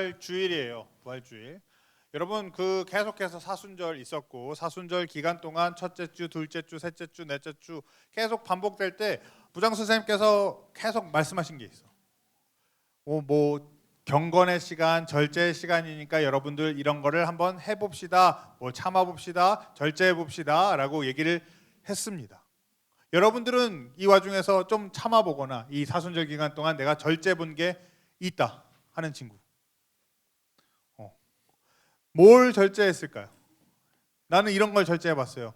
부활주일이에요. 부활주일. 여러분 계속해서 사순절 있었고 사순절 기간 동안 첫째 주, 둘째 주, 셋째 주, 넷째 주 계속 반복될 때 부장 선생님께서 계속 말씀하신 게 있어. 뭐 경건의 시간, 절제의 시간이니까 여러분들 이런 거를 한번 해봅시다. 참아봅시다. 절제해봅시다라고 얘기를 했습니다. 여러분들은 이 와중에서 좀 참아보거나 이 사순절 기간 동안 내가 절제해본 게 있다 하는 친구, 뭘 절제했을까요? 나는 이런 걸 절제해봤어요.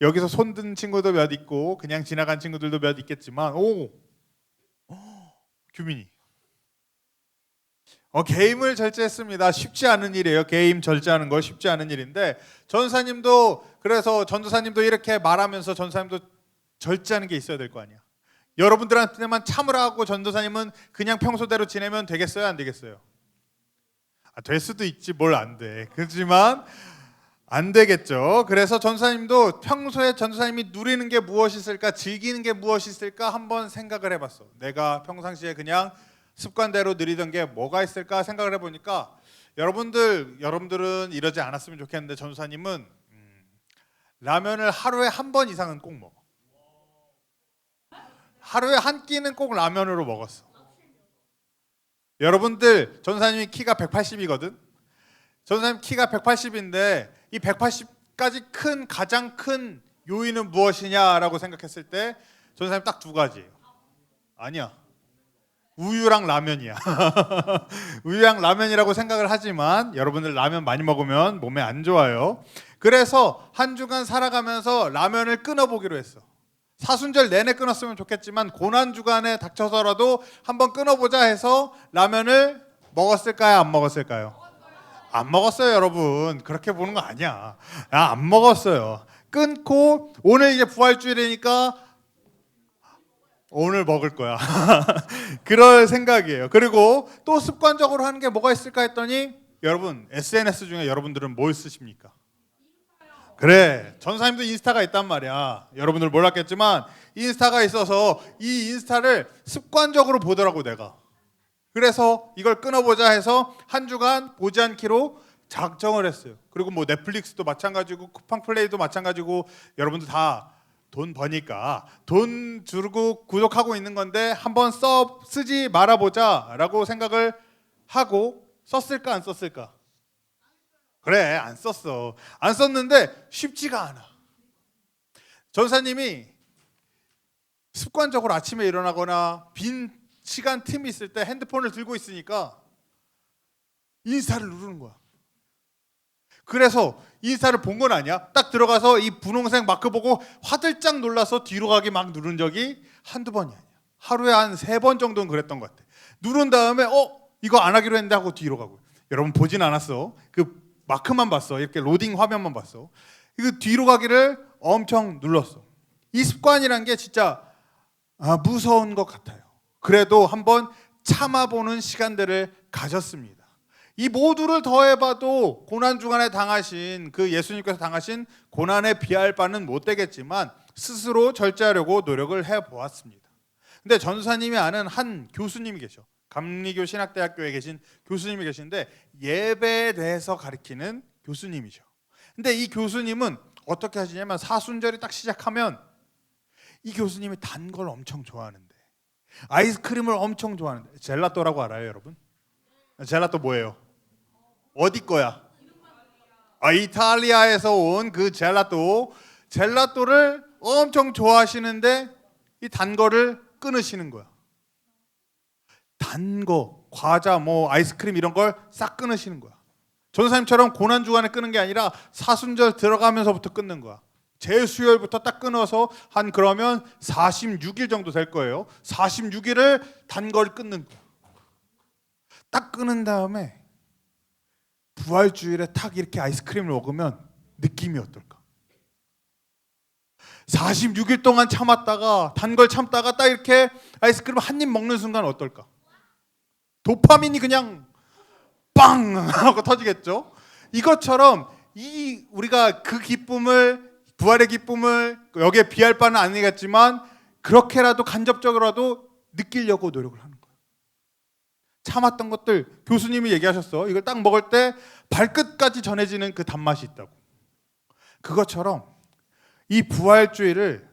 여기서 손든 친구도 몇 있고 그냥 지나간 친구들도 몇 있겠지만 규민이 게임을 절제했습니다. 쉽지 않은 일이에요. 게임 절제하는 거 쉽지 않은 일인데 그래서 전도사님도 이렇게 말하면서 전도사님도 절제하는 게 있어야 될 거 아니야. 여러분들한테만 참으라고 전도사님은 그냥 평소대로 지내면 되겠어요? 안 되겠어요? 될 수도 있지 뭘 안 돼. 그렇지만 안 되겠죠. 그래서 전도사님도 평소에 전도사님이 누리는 게 무엇이 있을까, 즐기는 게 무엇이 있을까 한번 생각을 해봤어. 내가 평상시에 그냥 습관대로 누리던 게 뭐가 있을까 생각을 해보니까 여러분들은 이러지 않았으면 좋겠는데 전도사님은 라면을 하루에 한 번 이상은 꼭 먹어. 하루에 한 끼는 꼭 라면으로 먹었어. 여러분들 전도사님이 키가 180이거든. 전도사님 키가 180인데 이 180까지 가장 큰 요인은 무엇이냐라고 생각했을 때 전도사님 딱 두 가지예요. 아니야. 우유랑 라면이야. 우유랑 라면이라고 생각을 하지만 여러분들 라면 많이 먹으면 몸에 안 좋아요. 그래서 한 주간 살아가면서 라면을 끊어보기로 했어. 사순절 내내 끊었으면 좋겠지만 고난주간에 닥쳐서라도 한번 끊어보자 해서 라면을 먹었을까요? 안 먹었을까요? 안 먹었어요, 여러분. 그렇게 보는 거 아니야. 안 먹었어요. 끊고 오늘 이제 부활주일이니까 오늘 먹을 거야. 그럴 생각이에요. 그리고 또 습관적으로 하는 게 뭐가 있을까 했더니 여러분 SNS 중에 여러분들은 뭘 쓰십니까? 그래, 전사님도 인스타가 있단 말이야. 여러분들 몰랐겠지만 인스타가 있어서 이 인스타를 습관적으로 보더라고 내가. 그래서 이걸 끊어보자 해서 한 주간 보지 않기로 작정을 했어요. 그리고 뭐 넷플릭스도 마찬가지고 쿠팡 플레이도 마찬가지고 여러분들 다 돈 버니까 돈 주고 구독하고 있는 건데 한번 쓰지 말아보자 라고 생각을 하고 썼을까 안 썼을까? 그래, 안 썼어. 안 썼는데 쉽지가 않아. 전사님이 습관적으로 아침에 일어나거나 빈 시간 틈이 있을 때 핸드폰을 들고 있으니까 인스타를 누르는 거야. 그래서 인스타를 본 건 아니야. 딱 들어가서 이 분홍색 마크 보고 화들짝 놀라서 뒤로 가기 막 누른 적이 한두 번이 아니야. 하루에 한 3번 정도는 그랬던 것 같아. 누른 다음에 이거 안 하기로 했는데 하고 뒤로 가고. 여러분 보진 않았어. 그 마크만 봤어. 이렇게 로딩 화면만 봤어. 이거 뒤로 가기를 엄청 눌렀어. 이 습관이란 게 진짜 무서운 것 같아요. 그래도 한번 참아보는 시간들을 가졌습니다. 이 모두를 더해봐도 고난주간에 당하신 예수님께서 당하신 고난에 비할 바는 못 되겠지만 스스로 절제하려고 노력을 해보았습니다. 근데 전도사님이 아는 한 교수님이 계셔. 감리교 신학대학교에 계신 교수님이 계신데 예배에 대해서 가르치는 교수님이죠. 근데 이 교수님은 어떻게 하시냐면 사순절이 딱 시작하면 이 교수님이 단 걸 엄청 좋아하는데 아이스크림을 엄청 좋아하는데 젤라또라고 알아요, 여러분? 젤라또 뭐예요? 어디 거야? 이탈리아에서 온 그 젤라또를 엄청 좋아하시는데 이 단 거를 끊으시는 거야. 단 거, 과자, 아이스크림 이런 걸 싹 끊으시는 거야. 전도사님처럼 고난주간에 끊는 게 아니라 사순절 들어가면서부터 끊는 거야. 제수요일부터 딱 끊어서 그러면 46일 정도 될 거예요. 46일을 단 걸 끊는 거야. 딱 끊은 다음에 부활주일에 딱 이렇게 아이스크림을 먹으면 느낌이 어떨까? 46일 동안 참았다가 단 걸 참다가 딱 이렇게 아이스크림 한 입 먹는 순간 어떨까? 도파민이 그냥 빵 하고 터지겠죠? 이것처럼 우리가 그 기쁨을, 부활의 기쁨을 여기에 비할 바는 아니겠지만 그렇게라도 간접적으로라도 느끼려고 노력을 하는 거예요. 참았던 것들 교수님이 얘기하셨어. 이걸 딱 먹을 때 발끝까지 전해지는 그 단맛이 있다고. 그것처럼 이 부활주일을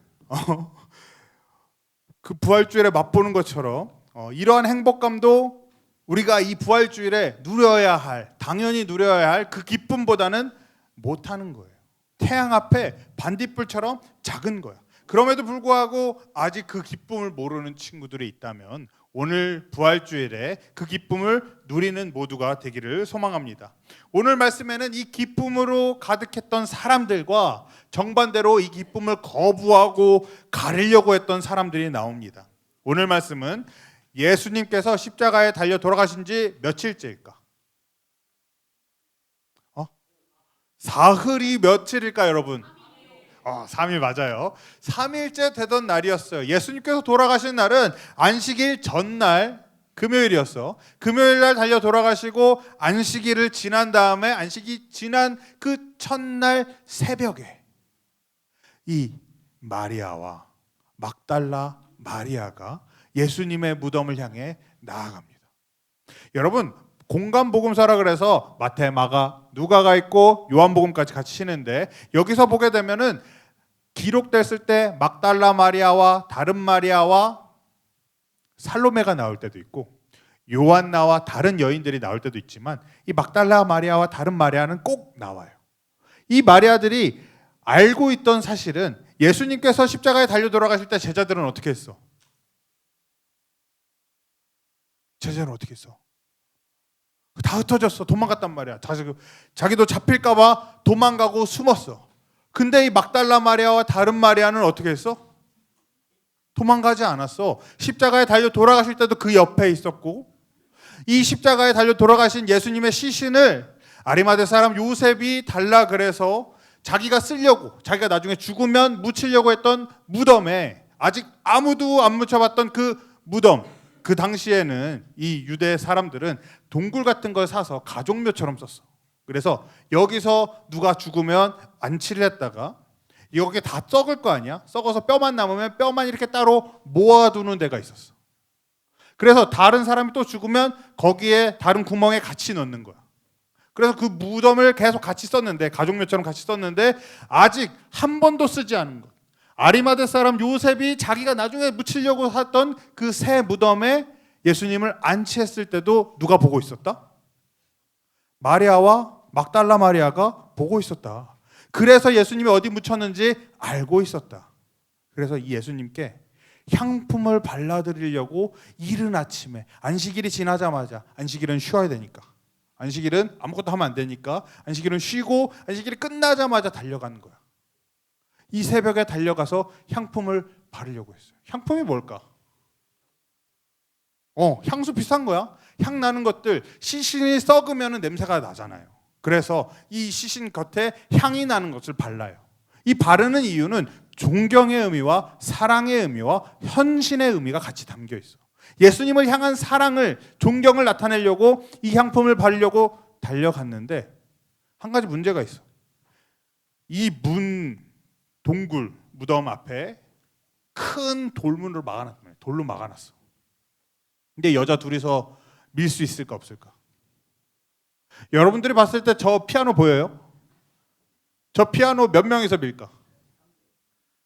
그 부활주일에 맛보는 것처럼 이러한 행복감도 우리가 이 부활주일에 누려야 할, 당연히 누려야 할 그 기쁨보다는 못하는 거예요. 태양 앞에 반딧불처럼 작은 거야. 그럼에도 불구하고 아직 그 기쁨을 모르는 친구들이 있다면 오늘 부활주일에 그 기쁨을 누리는 모두가 되기를 소망합니다. 오늘 말씀에는 이 기쁨으로 가득했던 사람들과 정반대로 이 기쁨을 거부하고 가리려고 했던 사람들이 나옵니다. 오늘 말씀은 예수님께서 십자가에 달려 돌아가신 지 며칠째일까? 사흘이 며칠일까 여러분? 3일 맞아요. 3일째 되던 날이었어요. 예수님께서 돌아가신 날은 안식일 전날 금요일이었어. 금요일 날 달려 돌아가시고 안식일을 지난 다음에 안식이 지난 그 첫날 새벽에 이 마리아와 막달라 마리아가 예수님의 무덤을 향해 나아갑니다. 여러분, 공간복음서라 그래서 마태, 마가, 누가가 있고 요한복음까지 같이 쉬는데 여기서 보게 되면은 기록됐을 때 막달라 마리아와 다른 마리아와 살로메가 나올 때도 있고 요한나와 다른 여인들이 나올 때도 있지만 이 막달라 마리아와 다른 마리아는 꼭 나와요. 이 마리아들이 알고 있던 사실은 예수님께서 십자가에 달려 돌아가실 때 제자들은 어떻게 했어? 제자는 어떻게 했어? 다 흩어졌어. 도망갔단 말이야. 자기도 잡힐까 봐 도망가고 숨었어. 근데 이 막달라 마리아와 다른 마리아는 어떻게 했어? 도망가지 않았어. 십자가에 달려 돌아가실 때도 그 옆에 있었고 이 십자가에 달려 돌아가신 예수님의 시신을 아리마대 사람 요셉이 달라 그래서 자기가 쓰려고, 자기가 나중에 죽으면 묻히려고 했던 무덤에 아직 아무도 안 묻혀봤던 그 무덤, 그 당시에는 이 유대 사람들은 동굴 같은 걸 사서 가족묘처럼 썼어. 그래서 여기서 누가 죽으면 안치를 했다가 여기 다 썩을 거 아니야? 썩어서 뼈만 남으면 뼈만 이렇게 따로 모아두는 데가 있었어. 그래서 다른 사람이 또 죽으면 거기에 다른 구멍에 같이 넣는 거야. 그래서 그 무덤을 계속 같이 썼는데, 가족묘처럼 같이 썼는데 아직 한 번도 쓰지 않은 것. 아리마대 사람 요셉이 자기가 나중에 묻히려고 했던 그 새 무덤에 예수님을 안치했을 때도 누가 보고 있었다? 마리아와 막달라 마리아가 보고 있었다. 그래서 예수님이 어디 묻혔는지 알고 있었다. 그래서 이 예수님께 향품을 발라드리려고 이른 아침에, 안식일이 지나자마자, 안식일은 쉬어야 되니까, 안식일은 아무것도 하면 안 되니까 안식일은 쉬고 안식일이 끝나자마자 달려가는 거야. 이 새벽에 달려가서 향품을 바르려고 했어요. 향품이 뭘까? 향수 비싼 거야. 향 나는 것들, 시신이 썩으면 냄새가 나잖아요. 그래서 이 시신 겉에 향이 나는 것을 발라요. 이 바르는 이유는 존경의 의미와 사랑의 의미와 헌신의 의미가 같이 담겨 있어. 예수님을 향한 사랑을, 존경을 나타내려고 이 향품을 바르려고 달려갔는데 한 가지 문제가 있어. 이 동굴 무덤 앞에 큰 돌문으로 막아놨단 말이야. 돌로 막아놨어. 근데 여자 둘이서 밀 수 있을까 없을까? 여러분들이 봤을 때 저 피아노 보여요? 저 피아노 몇 명이서 밀까?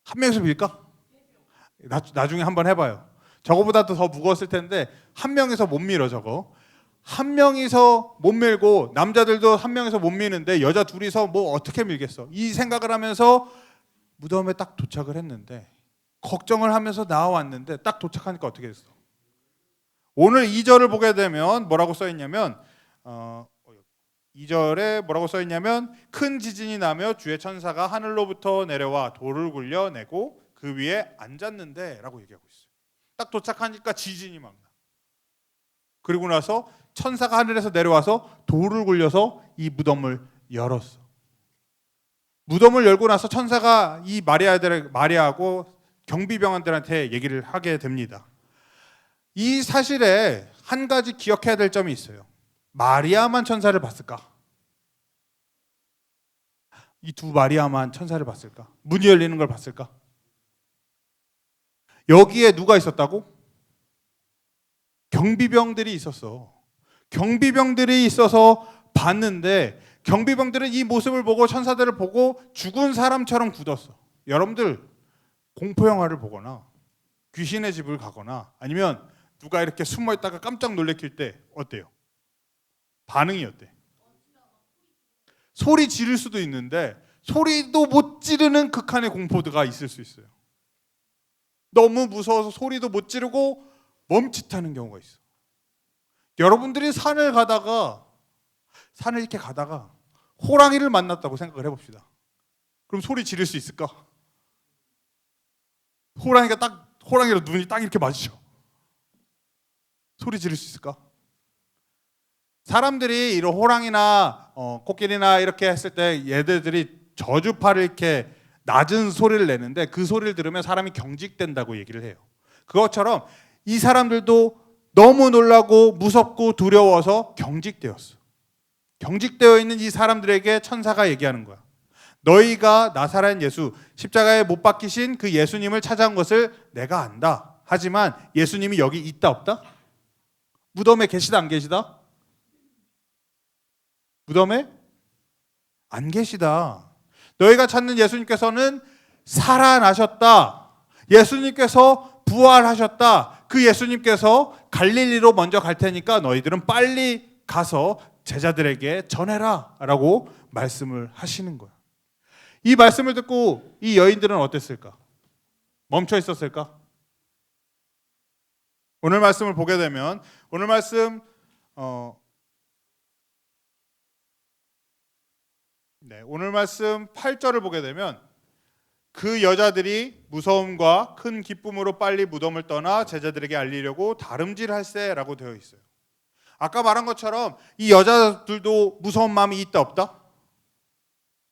한 명이서 밀까? 나중에 한번 해봐요. 저거보다도 더 무거웠을 텐데 한 명이서 못 밀어. 저거 한 명이서 못 밀고 남자들도 한 명이서 못 미는데 여자 둘이서 뭐 어떻게 밀겠어? 이 생각을 하면서 무덤에 딱 도착을 했는데, 걱정을 하면서 나와왔는데 딱 도착하니까 어떻게 됐어? 오늘 2절을 보게 되면 뭐라고 써있냐면 2절에 뭐라고 써있냐면 큰 지진이 나며 주의 천사가 하늘로부터 내려와 돌을 굴려내고 그 위에 앉았는데 라고 얘기하고 있어요. 딱 도착하니까 지진이 막 나. 그리고 나서 천사가 하늘에서 내려와서 돌을 굴려서 이 무덤을 열었어. 무덤을 열고 나서 천사가 이 마리아하고 경비병원들한테 얘기를 하게 됩니다. 이 사실에 한 가지 기억해야 될 점이 있어요. 마리아만 천사를 봤을까? 이 두 마리아만 천사를 봤을까? 문이 열리는 걸 봤을까? 여기에 누가 있었다고? 경비병들이 있었어. 경비병들이 있어서 봤는데 경비병들은 이 모습을 보고 천사들을 보고 죽은 사람처럼 굳었어. 여러분들 공포 영화를 보거나 귀신의 집을 가거나 아니면 누가 이렇게 숨어 있다가 깜짝 놀래킬 때 어때요? 반응이 어때? 소리 지를 수도 있는데 소리도 못 지르는 극한의 공포가 있을 수 있어요. 너무 무서워서 소리도 못 지르고 멈칫하는 경우가 있어. 여러분들이 산을 이렇게 가다가 호랑이를 만났다고 생각을 해봅시다. 그럼 소리 지를 수 있을까? 호랑이로 눈이 딱 이렇게 마주쳐. 소리 지를 수 있을까? 사람들이 이런 호랑이나 코끼리나 이렇게 했을 때 얘들이 저주파를 이렇게 낮은 소리를 내는데 그 소리를 들으면 사람이 경직된다고 얘기를 해요. 그것처럼 이 사람들도 너무 놀라고 무섭고 두려워서 경직되었어. 경직되어 있는 이 사람들에게 천사가 얘기하는 거야. 너희가 나사렛 예수, 십자가에 못 박히신 그 예수님을 찾아온 것을 내가 안다. 하지만 예수님이 여기 있다 없다? 무덤에 계시다 안 계시다? 무덤에 안 계시다. 너희가 찾는 예수님께서는 살아나셨다. 예수님께서 부활하셨다. 그 예수님께서 갈릴리로 먼저 갈 테니까 너희들은 빨리 가서 제자들에게 전해라 라고 말씀을 하시는 거야. 이 말씀을 듣고 이 여인들은 어땠을까? 멈춰 있었을까? 오늘 말씀을 보게 되면 오늘 말씀 오늘 말씀 8절을 보게 되면 그 여자들이 무서움과 큰 기쁨으로 빨리 무덤을 떠나 제자들에게 알리려고 다름질할세라고 되어 있어요. 아까 말한 것처럼 이 여자들도 무서운 마음이 있다 없다?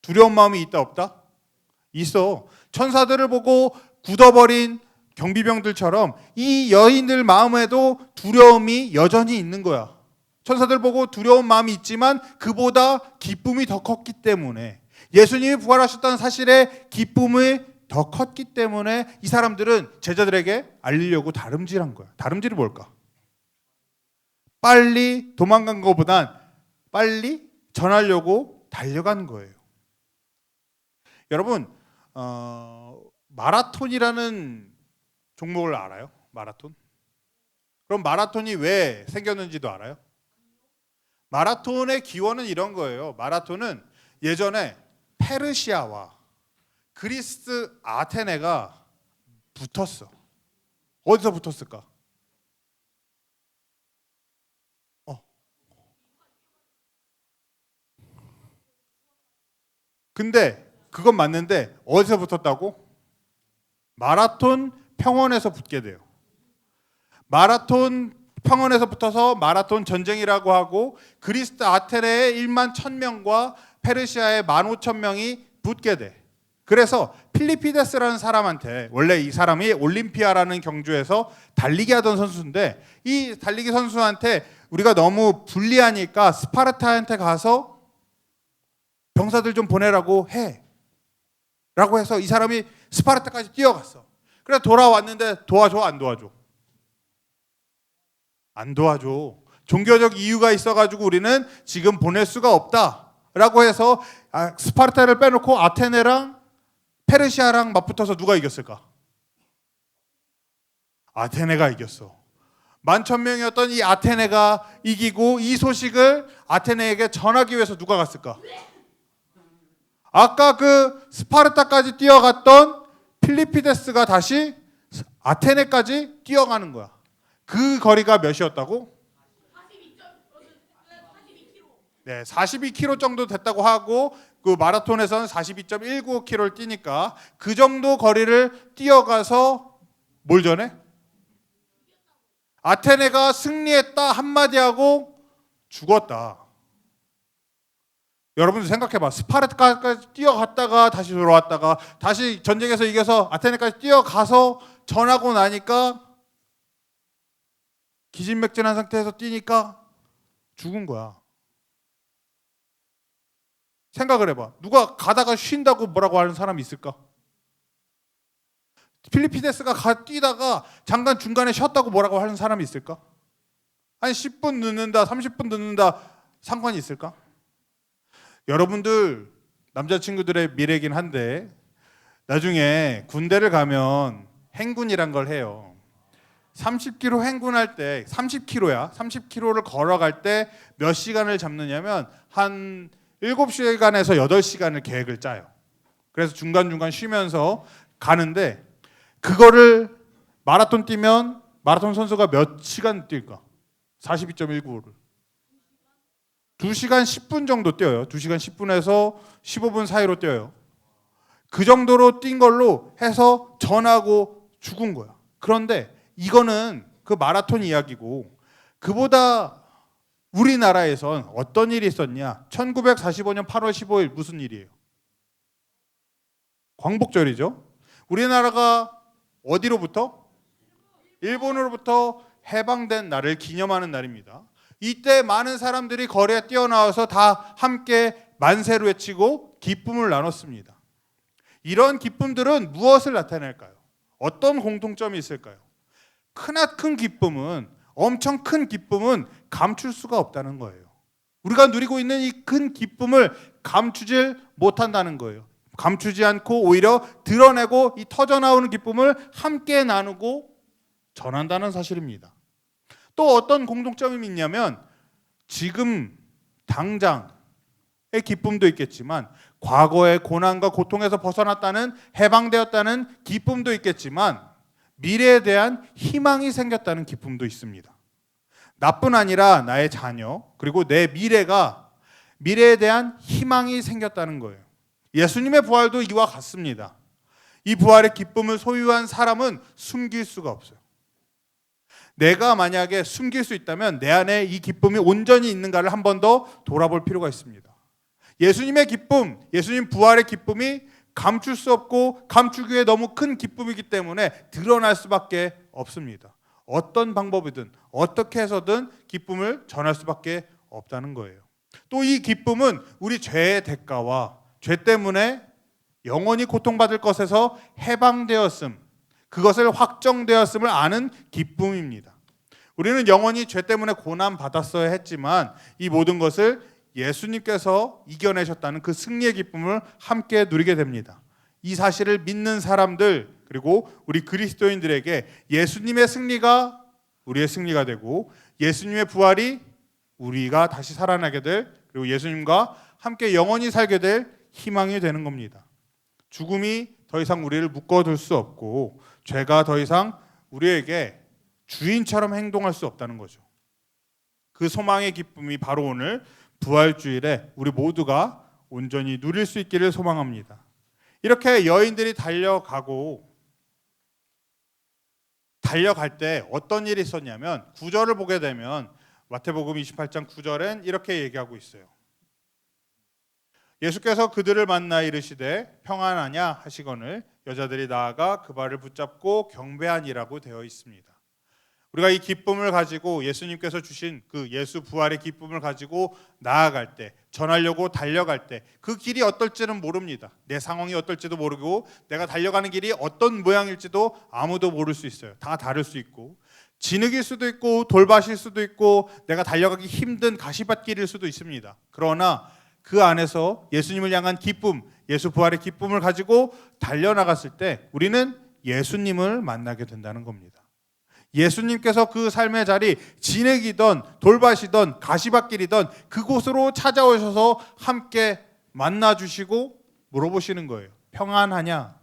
두려운 마음이 있다 없다? 있어. 천사들을 보고 굳어버린 경비병들처럼 이 여인들 마음에도 두려움이 여전히 있는 거야. 천사들 보고 두려운 마음이 있지만 그보다 기쁨이 더 컸기 때문에, 예수님이 부활하셨다는 사실에 기쁨이 더 컸기 때문에 이 사람들은 제자들에게 알리려고 다름질한 거야. 다름질이 뭘까? 빨리 도망간 것보단 빨리 전하려고 달려간 거예요. 여러분, 마라톤이라는 종목을 알아요? 마라톤? 그럼 마라톤이 왜 생겼는지도 알아요? 마라톤의 기원은 이런 거예요. 마라톤은 예전에 페르시아와 그리스 아테네가 붙었어. 어디서 붙었을까? 근데 그건 맞는데 어디서 붙었다고? 마라톤 평원에서 붙게 돼요. 마라톤 평원에서 붙어서 마라톤 전쟁이라고 하고 그리스 아테네의 1만 1000명과 페르시아의 15,000명이 붙게 돼. 그래서 필리피데스라는 사람한테, 원래 이 사람이 올림피아라는 경주에서 달리기 하던 선수인데 이 달리기 선수한테 우리가 너무 불리하니까 스파르타한테 가서 병사들 좀 보내라고 해 라고 해서 이 사람이 스파르타까지 뛰어갔어. 그래 돌아왔는데 도와줘 안 도와줘? 안 도와줘. 종교적 이유가 있어가지고 우리는 지금 보낼 수가 없다 라고 해서 스파르타를 빼놓고 아테네랑 페르시아랑 맞붙어서 누가 이겼을까? 아테네가 이겼어. 11,000명이었던 이 아테네가 이기고 이 소식을 아테네에게 전하기 위해서 누가 갔을까? 아까 그 스파르타까지 뛰어갔던 필리피데스가 다시 아테네까지 뛰어가는 거야. 그 거리가 몇이었다고? 42km 정도 됐다고 하고 그 마라톤에서는 42.19km를 뛰니까 그 정도 거리를 뛰어가서 뭘 전해? 아테네가 승리했다 한마디 하고 죽었다. 여러분들 생각해봐. 스파르타까지 뛰어갔다가 다시 돌아왔다가 다시 전쟁에서 이겨서 아테네까지 뛰어가서 전하고 나니까 기진맥진한 상태에서 뛰니까 죽은 거야. 생각을 해봐. 누가 가다가 쉰다고 뭐라고 하는 사람이 있을까? 필리피데스가 뛰다가 잠깐 중간에 쉬었다고 뭐라고 하는 사람이 있을까? 한 10분 늦는다, 30분 늦는다 상관이 있을까? 여러분들 남자친구들의 미래긴 한데 나중에 군대를 가면 행군이란 걸 해요. 30km 행군할 때 30km야. 30km를 걸어갈 때 몇 시간을 잡느냐면 한 7시간에서 8시간을 계획을 짜요. 그래서 중간중간 쉬면서 가는데 그거를 마라톤 뛰면 마라톤 선수가 몇 시간 뛸까? 42.195를 2시간 10분 정도 뛰어요. 2시간 10분에서 15분 사이로 뛰어요. 그 정도로 뛴 걸로 해서 전하고 죽은 거야. 그런데 이거는 그 마라톤 이야기고 그보다 우리나라에선 어떤 일이 있었냐? 1945년 8월 15일 무슨 일이에요? 광복절이죠. 우리나라가 어디로부터? 일본으로부터 해방된 날을 기념하는 날입니다. 이때 많은 사람들이 거리에 뛰어나와서 다 함께 만세를 외치고 기쁨을 나눴습니다. 이런 기쁨들은 무엇을 나타낼까요? 어떤 공통점이 있을까요? 크나큰 기쁨은, 엄청 큰 기쁨은 감출 수가 없다는 거예요. 우리가 누리고 있는 이 큰 기쁨을 감추질 못한다는 거예요. 감추지 않고 오히려 드러내고 이 터져나오는 기쁨을 함께 나누고 전한다는 사실입니다. 또 어떤 공통점이 있냐면 지금 당장의 기쁨도 있겠지만 과거의 고난과 고통에서 벗어났다는, 해방되었다는 기쁨도 있겠지만 미래에 대한 희망이 생겼다는 기쁨도 있습니다. 나뿐 아니라 나의 자녀 그리고 내 미래에 대한 희망이 생겼다는 거예요. 예수님의 부활도 이와 같습니다. 이 부활의 기쁨을 소유한 사람은 숨길 수가 없어요. 내가 만약에 숨길 수 있다면 내 안에 이 기쁨이 온전히 있는가를 한 번 더 돌아볼 필요가 있습니다. 예수님의 기쁨, 예수님 부활의 기쁨이 감출 수 없고 감추기에 너무 큰 기쁨이기 때문에 드러날 수밖에 없습니다. 어떤 방법이든 어떻게 해서든 기쁨을 전할 수밖에 없다는 거예요. 또 이 기쁨은 우리 죄의 대가와 죄 때문에 영원히 고통받을 것에서 해방되었음, 그것을 확정되었음을 아는 기쁨입니다. 우리는 영원히 죄 때문에 고난받았어야 했지만 이 모든 것을 예수님께서 이겨내셨다는 그 승리의 기쁨을 함께 누리게 됩니다. 이 사실을 믿는 사람들 그리고 우리 그리스도인들에게 예수님의 승리가 우리의 승리가 되고 예수님의 부활이 우리가 다시 살아나게 될 그리고 예수님과 함께 영원히 살게 될 희망이 되는 겁니다. 죽음이 더 이상 우리를 묶어둘 수 없고 죄가 더 이상 우리에게 주인처럼 행동할 수 없다는 거죠. 그 소망의 기쁨이 바로 오늘 부활주일에 우리 모두가 온전히 누릴 수 있기를 소망합니다. 이렇게 여인들이 달려갈 때 어떤 일이 있었냐면 9절을 보게 되면 마태복음 28장 9절엔 이렇게 얘기하고 있어요. 예수께서 그들을 만나 이르시되 평안하냐 하시거늘 여자들이 나아가 그 발을 붙잡고 경배하니라고 되어 있습니다. 우리가 이 기쁨을 가지고 예수님께서 주신 그 예수 부활의 기쁨을 가지고 나아갈 때, 전하려고 달려갈 때 그 길이 어떨지는 모릅니다. 내 상황이 어떨지도 모르고 내가 달려가는 길이 어떤 모양일지도 아무도 모를 수 있어요. 다 다를 수 있고 진흙일 수도 있고 돌밭일 수도 있고 내가 달려가기 힘든 가시밭길일 수도 있습니다. 그러나 그 안에서 예수님을 향한 기쁨, 예수 부활의 기쁨을 가지고 달려나갔을 때 우리는 예수님을 만나게 된다는 겁니다. 예수님께서 그 삶의 자리, 진흙이든 돌밭이든 가시밭길이든 그곳으로 찾아오셔서 함께 만나주시고 물어보시는 거예요. 평안하냐?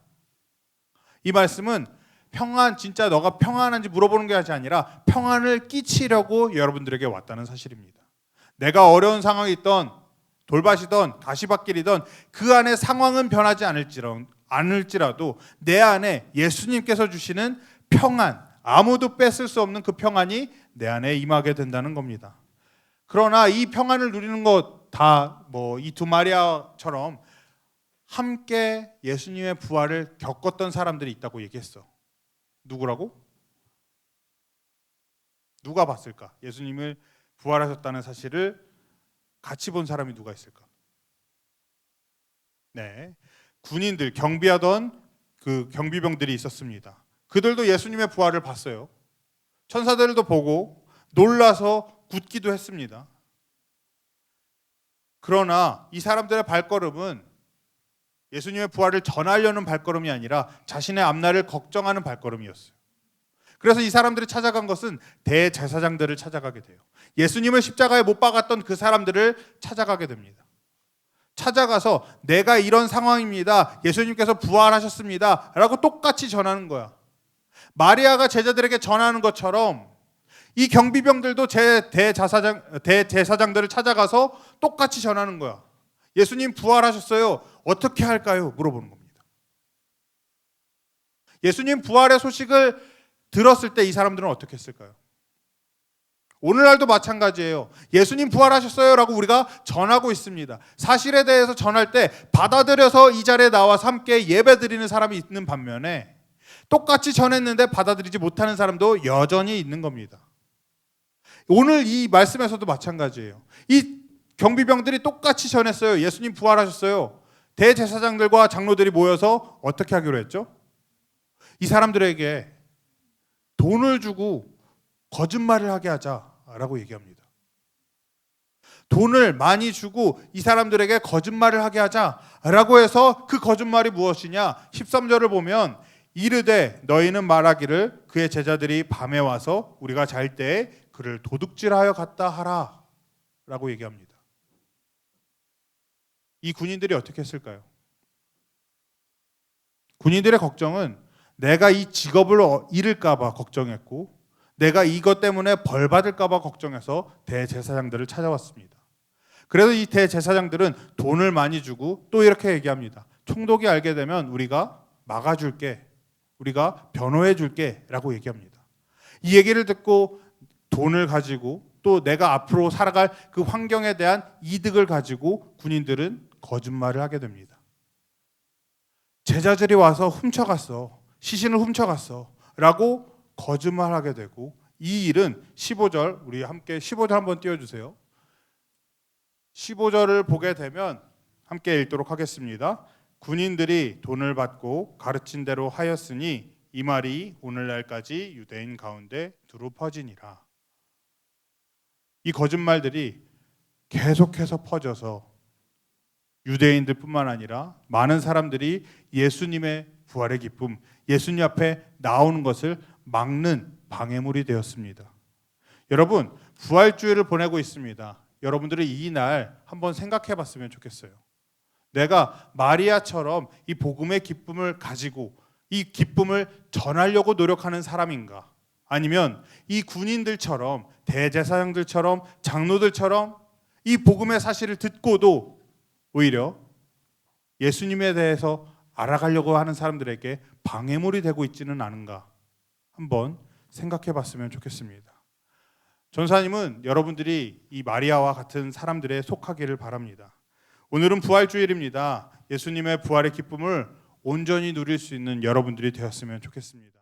이 말씀은 평안, 진짜 너가 평안한지 물어보는 것이 아니라 평안을 끼치려고 여러분들에게 왔다는 사실입니다. 내가 어려운 상황이 있던 돌밭이든 가시밭길이든 그 안에 상황은 변하지 않을지라도 내 안에 예수님께서 주시는 평안, 아무도 뺏을 수 없는 그 평안이 내 안에 임하게 된다는 겁니다. 그러나 이 평안을 누리는 것 다 이 두 마리아처럼 함께 예수님의 부활을 겪었던 사람들이 있다고 얘기했어. 누구라고? 누가 봤을까? 예수님을 부활하셨다는 사실을 같이 본 사람이 누가 있을까? 네, 군인들, 경비하던 그 경비병들이 있었습니다. 그들도 예수님의 부활을 봤어요. 천사들도 보고 놀라서 굳기도 했습니다. 그러나 이 사람들의 발걸음은 예수님의 부활을 전하려는 발걸음이 아니라 자신의 앞날을 걱정하는 발걸음이었어요. 그래서 이 사람들이 찾아간 것은 대제사장들을 찾아가게 돼요. 예수님을 십자가에 못 박았던 그 사람들을 찾아가게 됩니다. 찾아가서 내가 이런 상황입니다. 예수님께서 부활하셨습니다. 라고 똑같이 전하는 거야. 마리아가 제자들에게 전하는 것처럼 이 경비병들도 대제사장들을 찾아가서 똑같이 전하는 거야. 예수님 부활하셨어요. 어떻게 할까요? 물어보는 겁니다. 예수님 부활의 소식을 들었을 때 이 사람들은 어떻게 했을까요? 오늘날도 마찬가지예요. 예수님 부활하셨어요 라고 우리가 전하고 있습니다. 사실에 대해서 전할 때 받아들여서 이 자리에 나와서 함께 예배드리는 사람이 있는 반면에 똑같이 전했는데 받아들이지 못하는 사람도 여전히 있는 겁니다. 오늘 이 말씀에서도 마찬가지예요. 이 경비병들이 똑같이 전했어요. 예수님 부활하셨어요. 대제사장들과 장로들이 모여서 어떻게 하기로 했죠? 이 사람들에게 돈을 주고 거짓말을 하게 하자라고 얘기합니다. 돈을 많이 주고 이 사람들에게 거짓말을 하게 하자라고 해서 그 거짓말이 무엇이냐? 13절을 보면 이르되 너희는 말하기를 그의 제자들이 밤에 와서 우리가 잘 때에 그를 도둑질하여 갔다 하라 라고 얘기합니다. 이 군인들이 어떻게 했을까요? 군인들의 걱정은 내가 이 직업을 잃을까 봐 걱정했고 내가 이것 때문에 벌 받을까 봐 걱정해서 대제사장들을 찾아왔습니다. 그래서 이 대제사장들은 돈을 많이 주고 또 이렇게 얘기합니다. 총독이 알게 되면 우리가 막아줄게, 우리가 변호해줄게 라고 얘기합니다. 이 얘기를 듣고 돈을 가지고 또 내가 앞으로 살아갈 그 환경에 대한 이득을 가지고 군인들은 거짓말을 하게 됩니다. 제자들이 와서 훔쳐갔어, 시신을 훔쳐갔어 라고 거짓말하게 되고 이 일은 15절, 우리 함께 15절 한번 띄워주세요. 15절을 보게 되면 함께 읽도록 하겠습니다. 군인들이 돈을 받고 가르친 대로 하였으니 이 말이 오늘날까지 유대인 가운데 두루 퍼지니라. 이 거짓말들이 계속해서 퍼져서 유대인들뿐만 아니라 많은 사람들이 예수님의 부활의 기쁨, 예수님 앞에 나오는 것을 막는 방해물이 되었습니다. 여러분, 부활주일을 보내고 있습니다. 여러분들은 이 날 한번 생각해 봤으면 좋겠어요. 내가 마리아처럼 이 복음의 기쁨을 가지고 이 기쁨을 전하려고 노력하는 사람인가? 아니면 이 군인들처럼 대제사장들처럼 장로들처럼 이 복음의 사실을 듣고도 오히려 예수님에 대해서 알아가려고 하는 사람들에게 방해물이 되고 있지는 않은가? 한번 생각해 봤으면 좋겠습니다. 전사님은 여러분들이 이 마리아와 같은 사람들에 속하기를 바랍니다. 오늘은 부활주일입니다. 예수님의 부활의 기쁨을 온전히 누릴 수 있는 여러분들이 되었으면 좋겠습니다.